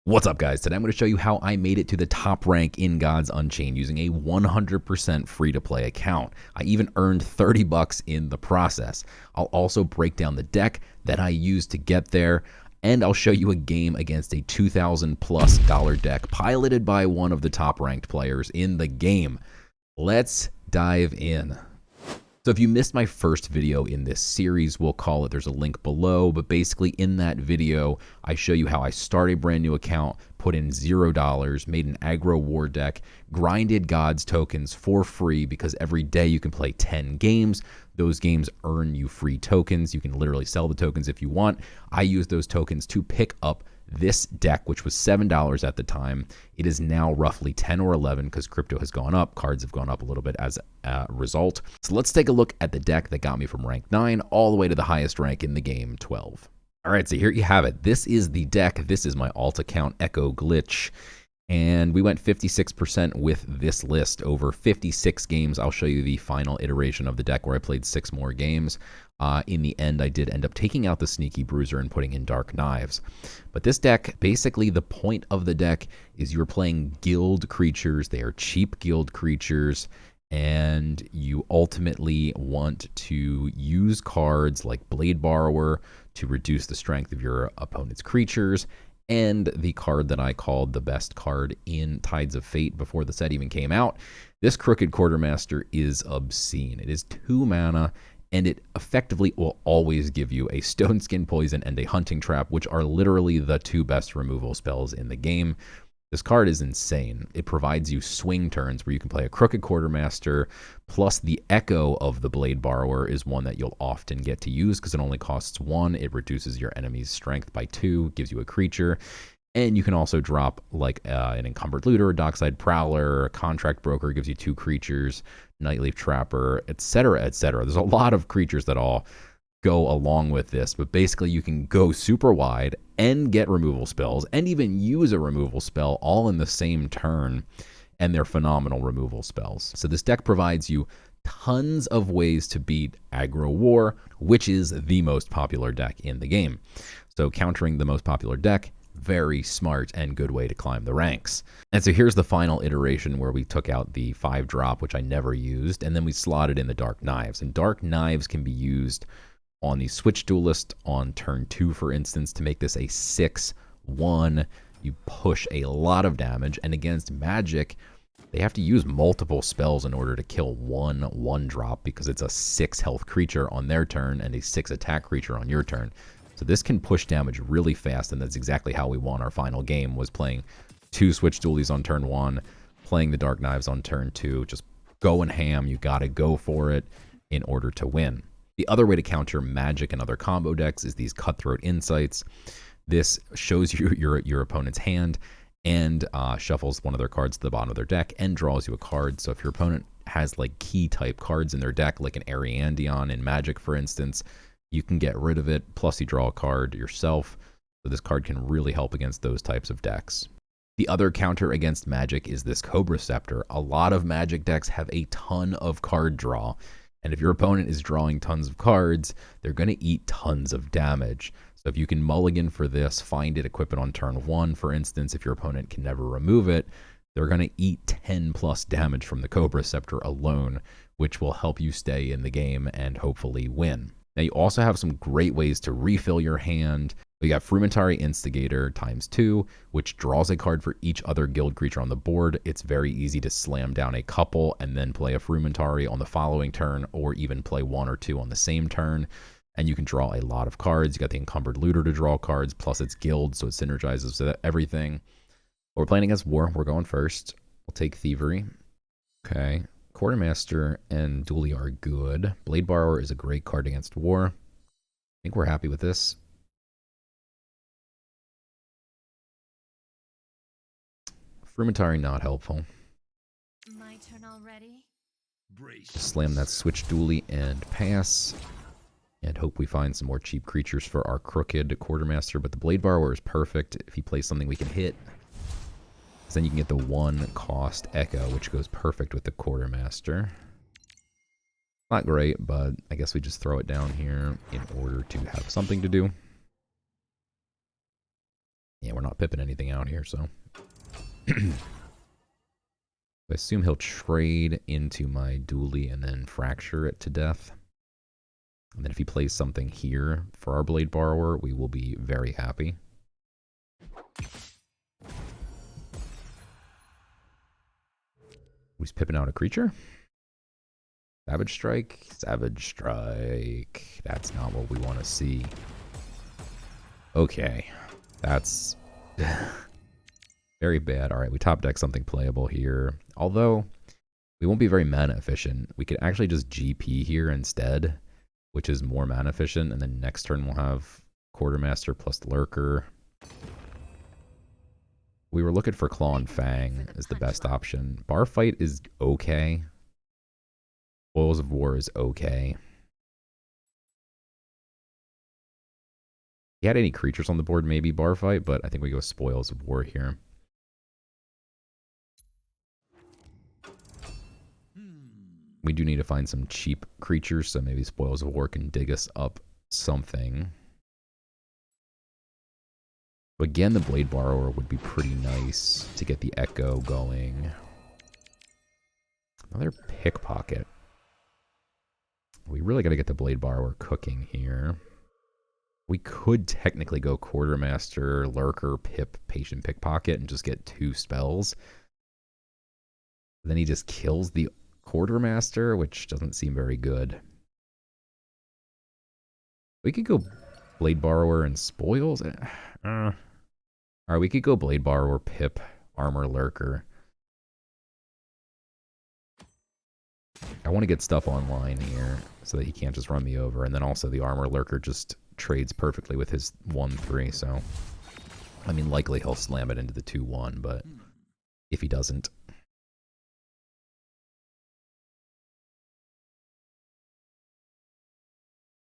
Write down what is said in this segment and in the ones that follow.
What's up, guys? Today I'm going to show you how I made it to the top rank in Gods Unchained using a 100% free-to-play account. I even earned 30 bucks in the process. I'll also break down the deck that I used to get there, and I'll show you a game against a $2,000+ deck piloted by one of the top-ranked players in the game. Let's dive in. So if you missed my first video in this series, we'll call it, there's a link below, but basically in that video, I show you how I start a brand new account, put in $0, made an aggro war deck, grinded Gods tokens for free because every day you can play 10 games. Those games earn you free tokens. You can literally sell the tokens if you want. I use those tokens to pick up this deck, which was $7 at the time. It is now roughly 10 or 11 because crypto has gone up. Cards have gone up a little bit as a result. So let's take a look at the deck that got me from rank 9 all the way to the highest rank in the game, 12. All right, so here you have it. This is the deck. This is my alt account, Echo Glitch. And we went 56% with this list over 56 games. I'll show you the final iteration of the deck where I played 6 more games. In the end, I did end up taking out the Sneaky Bruiser and putting in Dark Knives. But this deck, basically the point of the deck is you're playing guild creatures. They are cheap guild creatures. And you ultimately want to use cards like Blade Borrower to reduce the strength of your opponent's creatures. And the card that I called the best card in Tides of Fate before the set even came out. This Crooked Quartermaster is obscene. It is 2 mana, and it effectively will always give you a Stone Skin Poison and a Hunting Trap, which are literally the 2 best removal spells in the game. This card is insane. It provides you swing turns where you can play a Crooked Quartermaster, plus the Echo of the Blade Borrower is one that you'll often get to use because it only costs 1. It reduces your enemy's strength by 2, gives you a creature. And you can also drop like an Encumbered Looter, a Dockside Prowler, a Contract Broker, gives you 2 creatures, Nightleaf Trapper, etc., etc. There's a lot of creatures that all go along with this, but basically you can go super wide and get removal spells and even use a removal spell all in the same turn, and they're phenomenal removal spells. So this deck provides you tons of ways to beat aggro war, which is the most popular deck in the game. So countering the most popular deck, very smart and good way to climb the ranks. And so here's the final iteration where we took out the 5-drop, which I never used, and then we slotted in the Dark Knives. And Dark Knives can be used on the Switch Duelist on turn 2, for instance, to make this a 6/1. You push a lot of damage, and against Magic, they have to use multiple spells in order to kill one 1-drop because it's a 6 health creature on their turn and a 6 attack creature on your turn. So this can push damage really fast, and that's exactly how we won our final game, was playing 2 Switch Duelies on turn 1, playing the Dark Knives on turn 2, just going ham. You got to go for it in order to win. The other way to counter Magic and other combo decks is these Cutthroat Insights. This shows you your opponent's hand and shuffles one of their cards to the bottom of their deck and draws you a card. So if your opponent has like key type cards in their deck, like an Ariandion in Magic, for instance, you can get rid of it, plus you draw a card yourself. So this card can really help against those types of decks. The other counter against Magic is this Cobra Scepter. A lot of Magic decks have a ton of card draw. And if your opponent is drawing tons of cards, they're going to eat tons of damage. So if you can mulligan for this, find it, equip it on turn 1, for instance, if your opponent can never remove it, they're going to eat 10+ damage from the Cobra Scepter alone, which will help you stay in the game and hopefully win. Now you also have some great ways to refill your hand. We got Frumentary Instigator ×2, which draws a card for each other guild creature on the board. It's very easy to slam down a couple and then play a Frumentary on the following turn, or even play 1 or 2 on the same turn. And you can draw a lot of cards. You got the Encumbered Looter to draw cards, plus it's guild, so it synergizes with everything. We're playing against War. We're going first. We'll take Thievery. Okay. Quartermaster and Duelie are good. Blade Borrower is a great card against War. I think we're happy with this. Frumentary not helpful. My turn already. Slam that Switch Duelie and pass. And hope we find some more cheap creatures for our Crooked Quartermaster. But the Blade Borrower is perfect if he plays something we can hit. Then you can get the 1-cost Echo, which goes perfect with the Quartermaster. Not great, but I guess we just throw it down here in order to have something to do. Yeah, we're not pipping anything out here, so. I assume he'll trade into my dually and then fracture it to death. And then if he plays something here for our Blade Borrower, we will be very happy. He's pipping out a creature. Savage Strike. Savage Strike. That's not what we want to see. Okay. That's very bad. All right, we top deck something playable here. Although, we won't be very mana efficient. We could actually just GP here instead, which is more mana efficient. And then next turn we'll have Quartermaster plus Lurker. We were looking for Claw and Fang as the best option. Bar Fight is okay. Spoils of War is okay. If he had any creatures on the board, maybe Bar Fight, but I think we go Spoils of War here. We do need to find some cheap creatures, so maybe Spoils of War can dig us up something. But again, the Blade Borrower would be pretty nice to get the Echo going. Another Pickpocket. We really got to get the Blade Borrower cooking here. We could technically go Quartermaster, Lurker, Pip, Patient Pickpocket, and just get 2 spells. Then he just kills the Quartermaster, which doesn't seem very good. We could go Blade Borrower and Spoils. Alright, we could go Blade Borrower, Pip, Armor, Lurker. I want to get stuff online here so that he can't just run me over. And then also the Armor Lurker just trades perfectly with his 1/3, so... I mean, likely he'll slam it into the 2/1, but if he doesn't...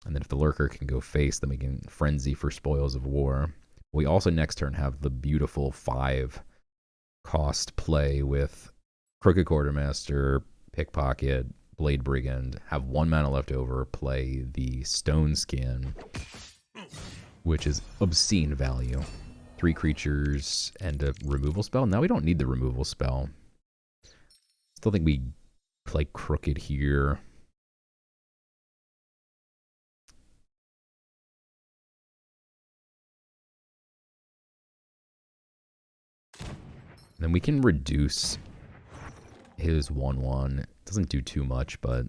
And then if the Lurker can go face, then we can Frenzy for Spoils of War. We also next turn have the beautiful 5-cost play with Crooked Quartermaster, Pickpocket, Blade Brigand, have 1 mana left over, play the Stone Skin, which is obscene value. 3 creatures and a removal spell. Now we don't need the removal spell. Still think we play Crooked here. Then we can reduce his 1/1. It doesn't do too much, but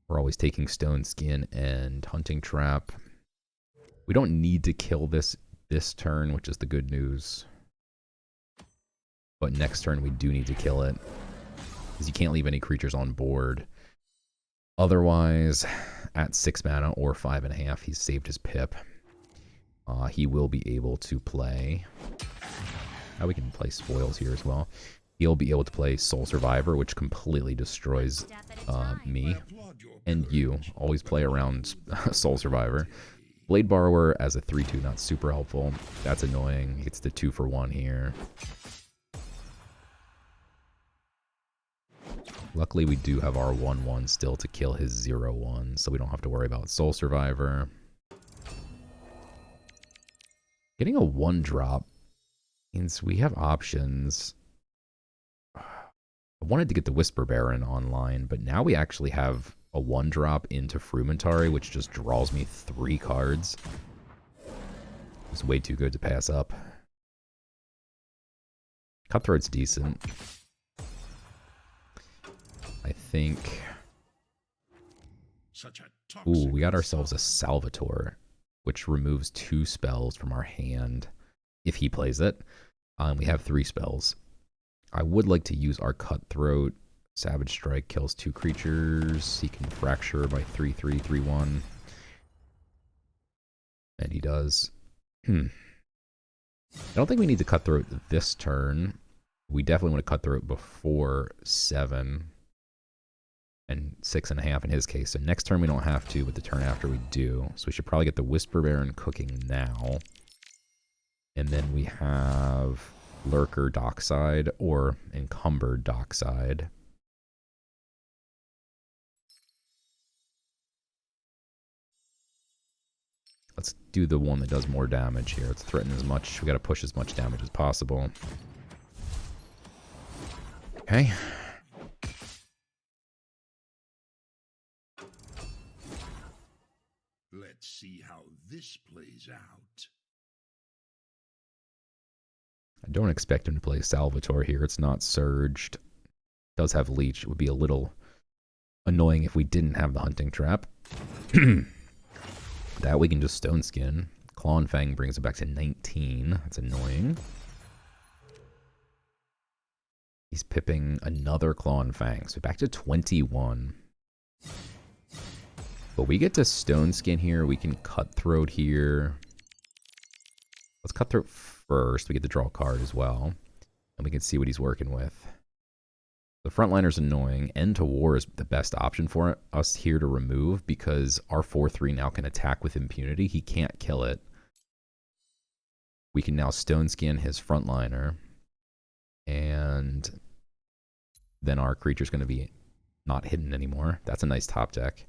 we're always taking Stone Skin and Hunting Trap. We don't need to kill this turn, which is the good news. But next turn we do need to kill it, because you can't leave any creatures on board. Otherwise, at 6 mana or 5.5, he's saved his Pip. He will be able to play... Now we can play Spoils here as well. He'll be able to play Soul Survivor, which completely destroys me and you. Always play around Soul Survivor. Blade Borrower as a 3/2, not super helpful. That's annoying. He gets the 2-for-1 here. Luckily, we do have our 1/1 still to kill his 0/1, so we don't have to worry about Soul Survivor. Getting a 1-drop means we have options. I wanted to get the Whisper Baron online, but now we actually have a 1-drop into Frumentary, which just draws me 3 cards. It's way too good to pass up. Cutthroat's decent. I think... Ooh, we got ourselves a Salvatore, which removes 2 spells from our hand if he plays it. We have 3 spells. I would like to use our Cutthroat. Savage Strike kills 2 creatures. He can Fracture by 3/3, 3/1. And he does. I don't think we need to Cutthroat this turn. We definitely want to Cutthroat before 7. And 6.5 in his case. So next turn we don't have to, but the turn after we do. So we should probably get the Whisper Baron cooking now. And then we have Lurker Dockside or Encumbered Dockside. Let's do the one that does more damage here. Let's threaten as much. We got to push as much damage as possible. Okay. Let's see how this plays out. I don't expect him to play Salvatore here. It's not surged. Does have leech. It would be a little annoying if we didn't have the hunting trap. That we can just stone skin. Claw and Fang brings it back to 19. That's annoying. He's pipping another Claw and Fang. So back to 21. But we get to stone skin here. We can cutthroat here. Let's cutthroat first. We get to draw a card as well. And we can see what he's working with. The frontliner's annoying. End to War is the best option for us here to remove because our 4/3 now can attack with impunity. He can't kill it. We can now stone skin his frontliner. And then our creature's going to be not hidden anymore. That's a nice top deck.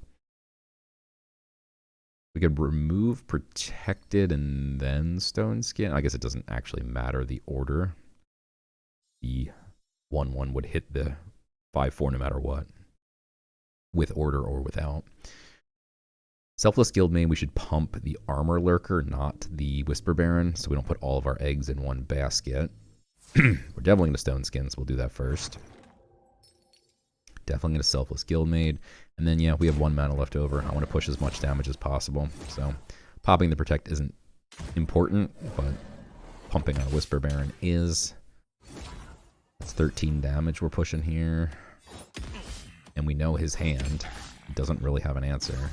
We could remove Protected and then stone skin. I guess it doesn't actually matter the order. The 1/1 would hit the 5/4 no matter what, with order or without. Selfless Guildmate, we should pump the Armor Lurker, not the Whisper Baron, so we don't put all of our eggs in one basket. We're definitely going to stone skin, so we'll do that first. Definitely going to Selfless Guildmate. And then, yeah, we have 1 mana left over. I want to push as much damage as possible. So popping the Protect isn't important, but pumping on a Whisper Baron is. That's 13 damage we're pushing here. And we know his hand doesn't really have an answer.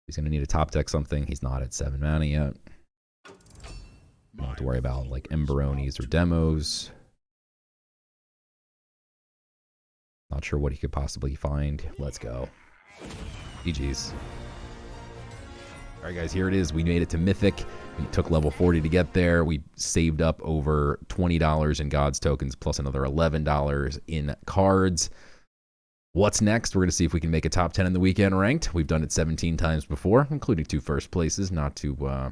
He's going to need to top deck something. He's not at 7 mana yet. Don't have to worry about like Emberonis or demos. Not sure what he could possibly find. Let's go. GG's. Alright guys, here it is. We made it to Mythic. We took level 40 to get there. We saved up over $20 in Gods tokens plus another $11 in cards. What's next? We're going to see if we can make a top 10 in the weekend ranked. We've done it 17 times before, including 2 first places. Not to...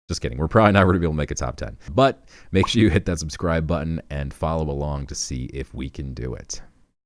Just kidding. We're probably not going to be able to make a top 10. But make sure you hit that subscribe button and follow along to see if we can do it.